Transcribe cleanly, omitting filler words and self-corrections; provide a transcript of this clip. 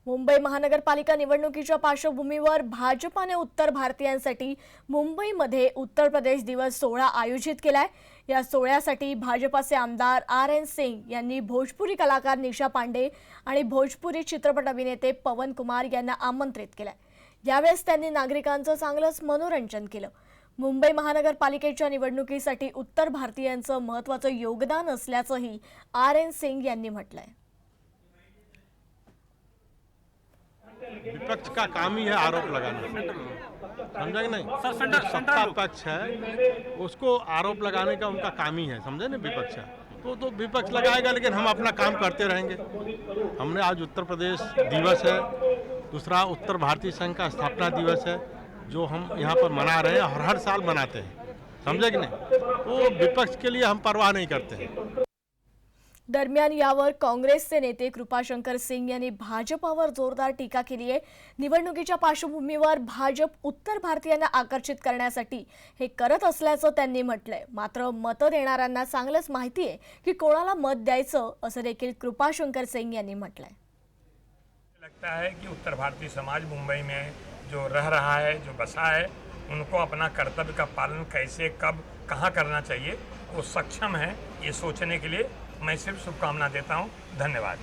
मुंबई महानगरपालिका निवडणुकीच्या पार्श्वभूमीवर भाजपाने उत्तर भारतीयांसाठी मुंबईमध्ये उत्तर प्रदेश दिवस सोहळा आयोजित केलाय। या सोहळ्यासाठी भाजपाचे आमदार RN सिंग यांनी भोजपुरी कलाकार निशा पांडे आणि भोजपुरी चित्रपट अभिनेते पवन कुमार यांना आमंत्रित केलंय। यावेळेस त्यांनी नागरिकांचं चांगलंच मनोरंजन केलं। मुंबई महानगरपालिकेच्या निवडणुकीसाठी उत्तर भारतीयांचं महत्त्वाचं योगदान असल्याचंही RN सिंग यांनी म्हटलंय। विपक्ष का काम ही है आरोप लगाना, समझा कि नहीं। सत्ता पक्ष है, उसको आरोप लगाने का उनका काम ही है, समझे ना। विपक्ष तो विपक्ष लगाएगा, लेकिन हम अपना काम करते रहेंगे। हमने आज उत्तर प्रदेश दिवस है, दूसरा उत्तर भारतीय संघ का स्थापना दिवस है, जो हम यहाँ पर मना रहे हैं और हर साल मनाते हैं, समझे कि नहीं। तो विपक्ष के लिए हम परवाह नहीं करते हैं। दरम्यान यावर काँग्रेसचे नेते कृपाशंकर सिंग यांनी भाजपावर जोरदार टीका केली आहे। निवडणुकीच्या पार्श्वभूमीवर भाजप उत्तर भारतीयांना आकर्षित करण्यासाठी हे करत असल्याचं त्यांनी म्हटलंय। मात्र मत देणाऱ्यांना चांगलंच माहिती आहे की कोणाला मत द्यायचं, असं देखील कृपाशंकर सिंग यांनी म्हटलंय। लगता है कि उत्तर भारतीय समाज मुंबई में जो रह रहा है, जो बसा है, उनको अपना कर्तव्य का पालन कैसे, कब, कहाँ करना चाहिए वो सक्षम है। ये सोचने के लिए मैं सिर्फ शुभकामना देता हूँ। धन्यवाद।